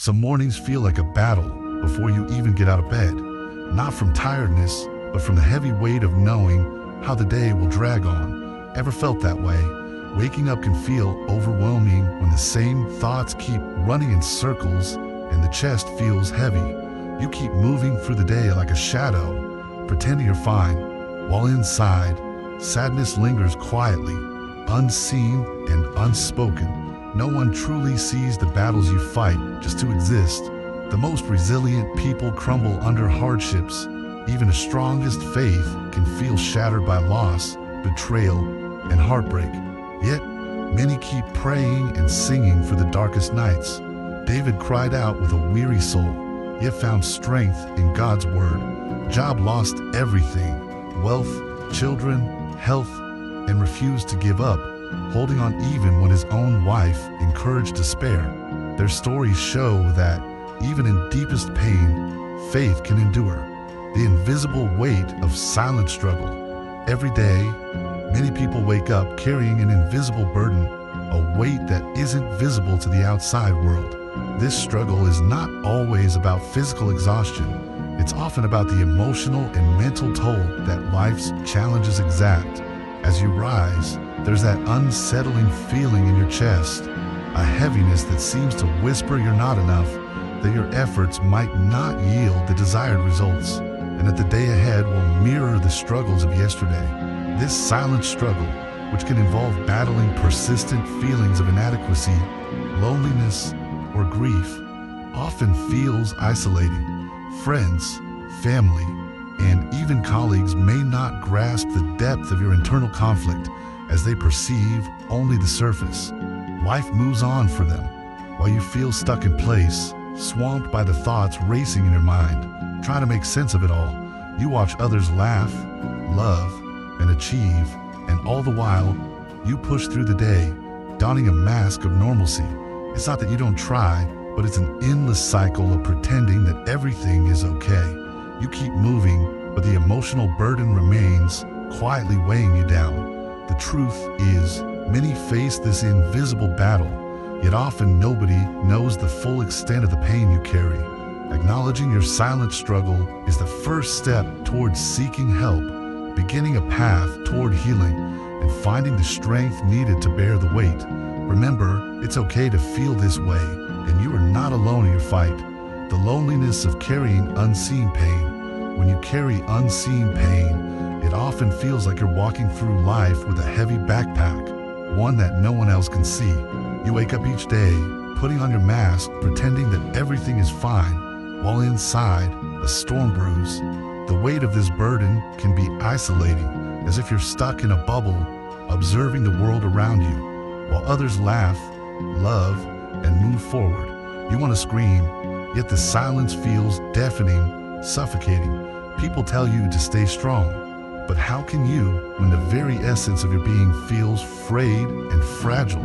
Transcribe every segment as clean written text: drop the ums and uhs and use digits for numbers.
Some mornings feel like a battle before you even get out of bed, not from tiredness, but from the heavy weight of knowing how the day will drag on. Ever felt that way? Waking up can feel overwhelming when the same thoughts keep running in circles and the chest feels heavy. You keep moving through the day like a shadow, pretending you're fine, while inside, sadness lingers quietly, unseen and unspoken. No one truly sees the battles you fight just to exist. The most resilient people crumble under hardships. Even the strongest faith can feel shattered by loss, betrayal, and heartbreak. Yet, many keep praying and singing for the darkest nights. David cried out with a weary soul, yet found strength in God's word. Job lost everything: wealth, children, health, and refused to give up, holding on even when his own wife encouraged despair. Their stories show that even in deepest pain, faith can endure. The invisible weight of silent struggle. Every day, many people wake up carrying an invisible burden, a weight that isn't visible to the outside world. This struggle is not always about physical exhaustion. It's often about the emotional and mental toll that life's challenges exact. As you rise, there's that unsettling feeling in your chest, a heaviness that seems to whisper you're not enough, that your efforts might not yield the desired results, and that the day ahead will mirror the struggles of yesterday. This silent struggle, which can involve battling persistent feelings of inadequacy, loneliness, or grief, often feels isolating. Friends, family, and even colleagues may not grasp the depth of your internal conflict, as they perceive only the surface. Life moves on for them, while you feel stuck in place, swamped by the thoughts racing in your mind. Trying to make sense of it all, you watch others laugh, love, and achieve, and all the while, you push through the day, donning a mask of normalcy. It's not that you don't try, but it's an endless cycle of pretending that everything is okay. You keep moving, but the emotional burden remains, quietly weighing you down. The truth is, many face this invisible battle, yet often nobody knows the full extent of the pain you carry. Acknowledging your silent struggle is the first step towards seeking help, beginning a path toward healing, and finding the strength needed to bear the weight. Remember, it's okay to feel this way, and you are not alone in your fight. The loneliness of carrying unseen pain. When you carry unseen pain, it often feels like you're walking through life with a heavy backpack, one that no one else can see. You wake up each day, putting on your mask, pretending that everything is fine, while inside, a storm brews. The weight of this burden can be isolating, as if you're stuck in a bubble, observing the world around you, while others laugh, love, and move forward. You want to scream, yet the silence feels deafening, suffocating. People tell you to stay strong, but how can you when the very essence of your being feels frayed and fragile?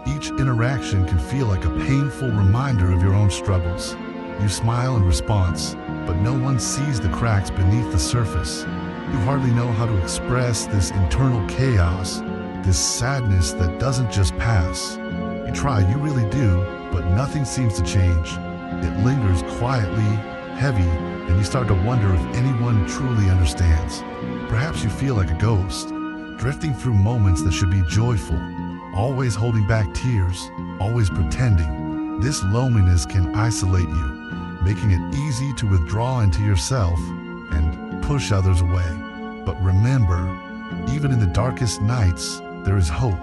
Each interaction can feel like a painful reminder of your own struggles. You smile in response, but no one sees the cracks beneath the surface. You hardly know how to express this internal chaos, this sadness that doesn't just pass. You try, you really do, but nothing seems to change. It lingers quietly, heavy, and you start to wonder if anyone truly understands. Perhaps you feel like a ghost, drifting through moments that should be joyful, always holding back tears, always pretending. This loneliness can isolate you, making it easy to withdraw into yourself and push others away. But remember, even in the darkest nights, there is hope.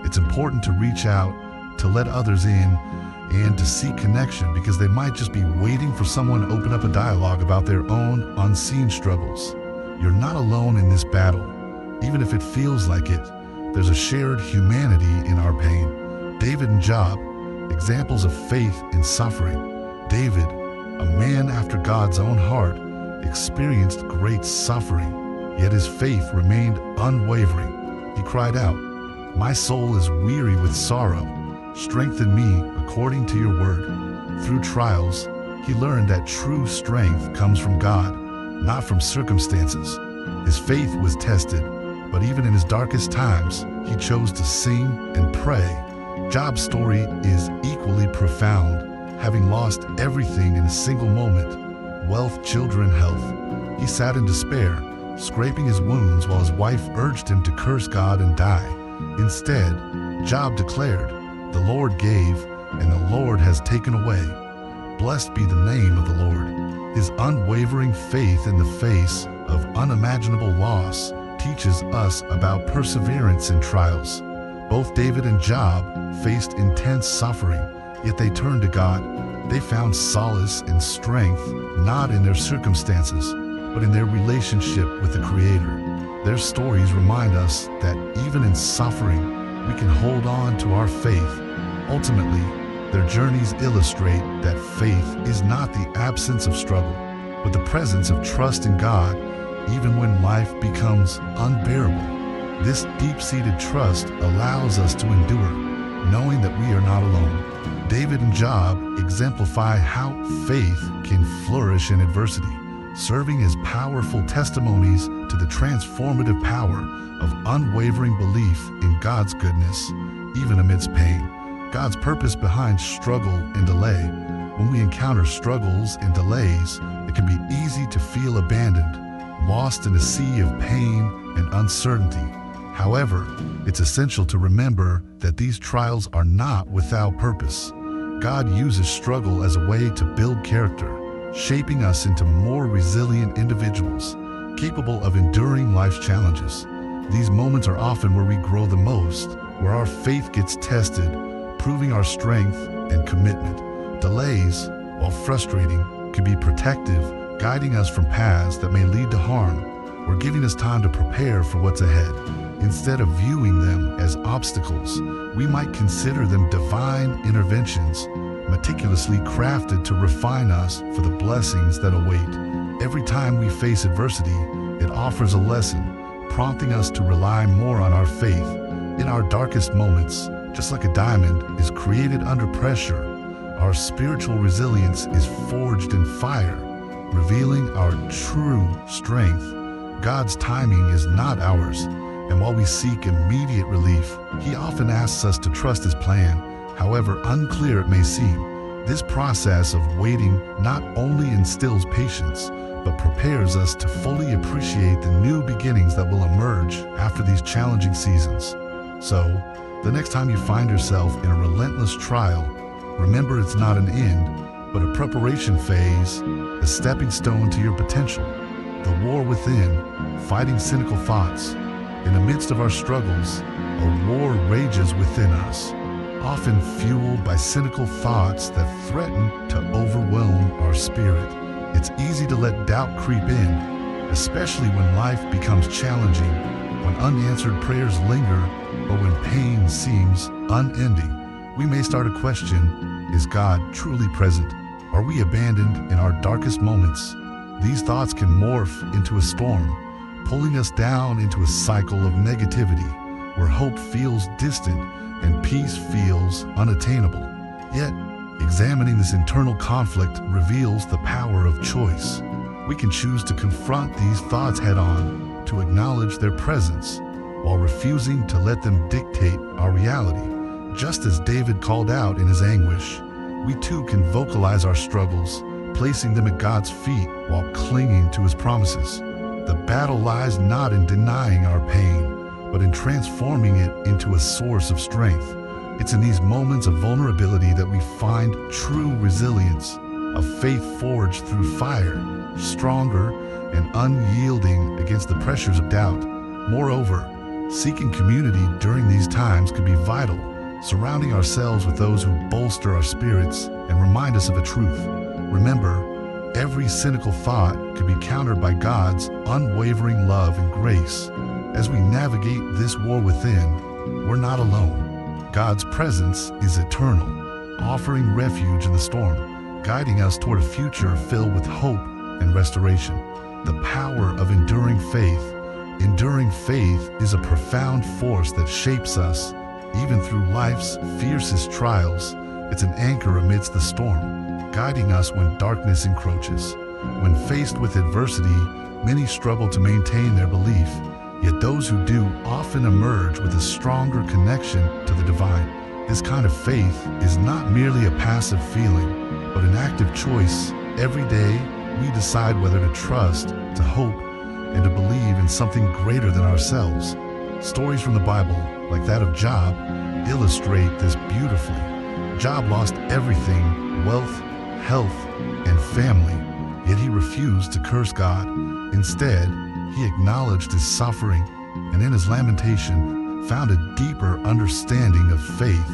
It's important to reach out, to let others in, and to seek connection, because they might just be waiting for someone to open up a dialogue about their own unseen struggles. You're not alone in this battle, even if it feels like it. There's a shared humanity in our pain. David and Job, examples of faith in suffering. David, a man after God's own heart, experienced great suffering, yet his faith remained unwavering. He cried out, "My soul is weary with sorrow. Strengthen me according to your word." Through trials, he learned that true strength comes from God, not from circumstances. His faith was tested, but even in his darkest times, he chose to sing and pray. Job's story is equally profound. having lost everything in a single moment: wealth, children, health. He sat in despair, scraping his wounds while his wife urged him to curse God and die. Instead, Job declared, "The Lord gave, and the Lord has taken away. Blessed be the name of the Lord." His unwavering faith in the face of unimaginable loss teaches us about perseverance in trials. Both David and Job faced intense suffering, yet they turned to God. They found solace and strength not in their circumstances, but in their relationship with the Creator. Their stories remind us that even in suffering, we can hold on to our faith. Ultimately, their journeys illustrate that faith is not the absence of struggle, but the presence of trust in God, even when life becomes unbearable. This deep-seated trust allows us to endure, knowing that we are not alone. David and Job exemplify how faith can flourish in adversity, serving as powerful testimonies to the transformative power of unwavering belief in God's goodness, even amidst pain. God's purpose behind struggle and delay. When we encounter struggles and delays, it can be easy to feel abandoned, lost in a sea of pain and uncertainty. However, it's essential to remember that these trials are not without purpose. God uses struggle as a way to build character, shaping us into more resilient individuals, capable of enduring life's challenges. These moments are often where we grow the most, where our faith gets tested, proving our strength and commitment. Delays, while frustrating, can be protective, guiding us from paths that may lead to harm, or giving us time to prepare for what's ahead. Instead of viewing them as obstacles, we might consider them divine interventions, meticulously crafted to refine us for the blessings that await. Every time we face adversity, it offers a lesson, prompting us to rely more on our faith. In our darkest moments, just like a diamond is created under pressure, our spiritual resilience is forged in fire, revealing our true strength. God's timing is not ours, and while we seek immediate relief, He often asks us to trust His plan, however unclear it may seem. This process of waiting not only instills patience, but prepares us to fully appreciate the new beginnings that will emerge after these challenging seasons. So, the next time you find yourself in a relentless trial, remember it's not an end, but a preparation phase, a stepping stone to your potential. The war within, fighting cynical thoughts. In the midst of our struggles, a war rages within us, often fueled by cynical thoughts that threaten to overwhelm our spirit. It's easy to let doubt creep in, especially when life becomes challenging, when unanswered prayers linger, or when pain seems unending. We may start to question, is God truly present? Are we abandoned in our darkest moments? These thoughts can morph into a storm, pulling us down into a cycle of negativity, where hope feels distant and peace feels unattainable. Yet, examining this internal conflict reveals the power of choice. We can choose to confront these thoughts head-on, to acknowledge their presence, while refusing to let them dictate our reality. Just as David called out in his anguish, we too can vocalize our struggles, placing them at God's feet while clinging to His promises. The battle lies not in denying our pain, but in transforming it into a source of strength. It's in these moments of vulnerability that we find true resilience, a faith forged through fire, stronger and unyielding against the pressures of doubt. Moreover, seeking community during these times can be vital, surrounding ourselves with those who bolster our spirits and remind us of a truth. Remember, every cynical thought can be countered by God's unwavering love and grace. As we navigate this war within, we're not alone. God's presence is eternal, offering refuge in the storm, guiding us toward a future filled with hope and restoration. The power of enduring faith. Enduring faith is a profound force that shapes us, even through life's fiercest trials. It's an anchor amidst the storm, guiding us when darkness encroaches. When faced with adversity, many struggle to maintain their belief, yet those who do often emerge with a stronger connection to the divine. This kind of faith is not merely a passive feeling, but an active choice. Every day, we decide whether to trust, to hope, and to believe in something greater than ourselves. Stories from the Bible, like that of Job, illustrate this beautifully. Job lost everything: wealth, health, and family, yet he refused to curse God. Instead, he acknowledged his suffering, and in his lamentation, found a deeper understanding of faith.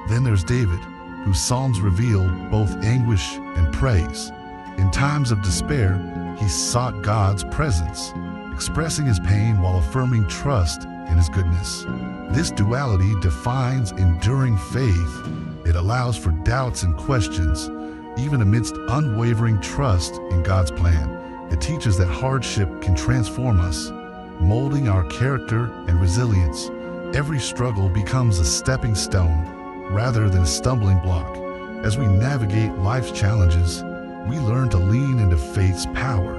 Then there's David, whose Psalms reveal both anguish and praise. In times of despair, he sought God's presence, expressing his pain while affirming trust in his goodness. This duality defines enduring faith. It allows for doubts and questions, even amidst unwavering trust in God's plan. It teaches that hardship can transform us, molding our character and resilience. Every struggle becomes a stepping stone rather than a stumbling block. As we navigate life's challenges, we learn to lean into faith's power,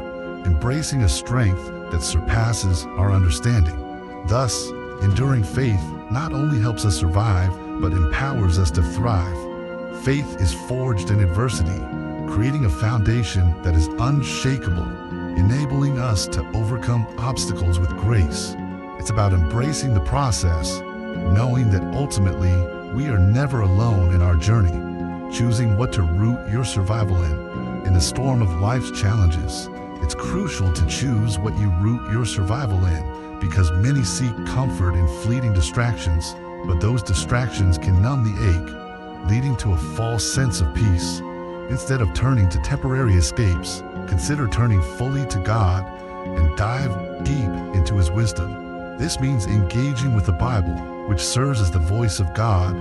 embracing a strength that surpasses our understanding. Thus, enduring faith not only helps us survive, but empowers us to thrive. Faith is forged in adversity, creating a foundation that is unshakable, enabling us to overcome obstacles with grace. It's about embracing the process, knowing that ultimately we are never alone in our journey, choosing what to root your survival in. In the storm of life's challenges, it's crucial to choose what you root your survival in, because many seek comfort in fleeting distractions, but those distractions can numb the ache, leading to a false sense of peace. Instead of turning to temporary escapes, consider turning fully to God and dive deep into His wisdom. This means engaging with the Bible, which serves as the voice of God,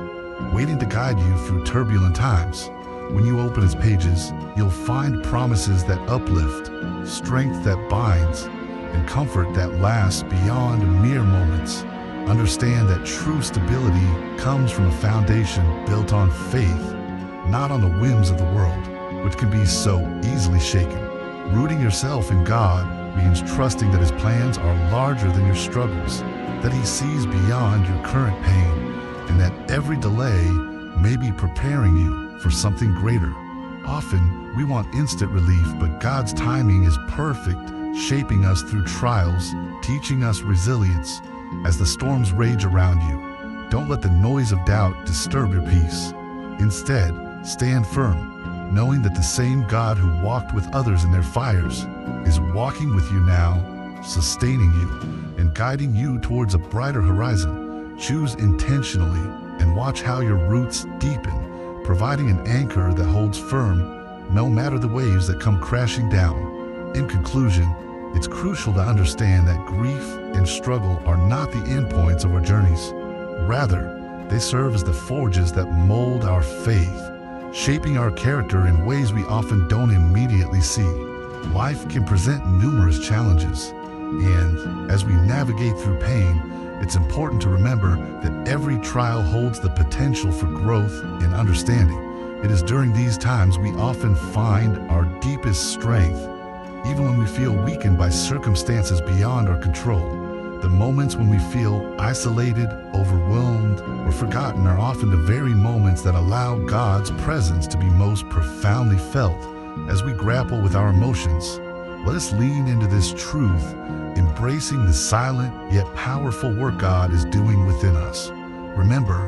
waiting to guide you through turbulent times. When you open its pages, you'll find promises that uplift, strength that binds, and comfort that lasts beyond mere moments. Understand that true stability comes from a foundation built on faith, not on the whims of the world, which can be so easily shaken. Rooting yourself in God means trusting that His plans are larger than your struggles, that He sees beyond your current pain, and that every delay may be preparing you for something greater. Often, we want instant relief, but God's timing is perfect, shaping us through trials, teaching us resilience. As the storms rage around you, don't let the noise of doubt disturb your peace. Instead, stand firm, knowing that the same God who walked with others in their fires is walking with you now, sustaining you and guiding you towards a brighter horizon. Choose intentionally and watch how your roots deepen, providing an anchor that holds firm no matter the waves that come crashing down. In conclusion, it's crucial to understand that grief and struggle are not the endpoints of our journeys. Rather, they serve as the forges that mold our faith, shaping our character in ways we often don't immediately see. Life can present numerous challenges, and as we navigate through pain, it's important to remember that every trial holds the potential for growth and understanding. It is during these times we often find our deepest strength, even when we feel weakened by circumstances beyond our control. The moments when we feel isolated, overwhelmed, or forgotten are often the very moments that allow God's presence to be most profoundly felt. As we grapple with our emotions, let us lean into this truth, embracing the silent yet powerful work God is doing within us. Remember,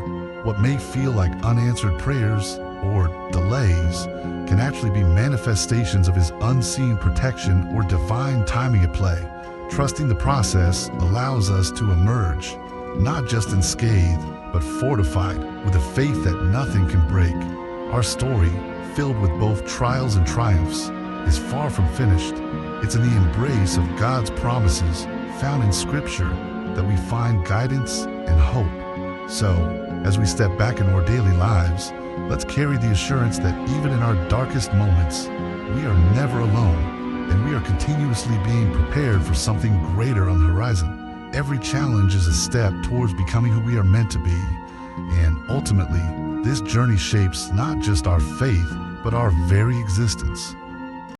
what may feel like unanswered prayers or delays can actually be manifestations of His unseen protection or divine timing at play. Trusting the process allows us to emerge, not just unscathed, but fortified with a faith that nothing can break. Our story, filled with both trials and triumphs, is far from finished. It's in the embrace of God's promises found in Scripture that we find guidance and hope. So, as we step back in our daily lives, let's carry the assurance that even in our darkest moments, we are never alone, and we are continuously being prepared for something greater on the horizon. Every challenge is a step towards becoming who we are meant to be, and ultimately, this journey shapes not just our faith, but our very existence.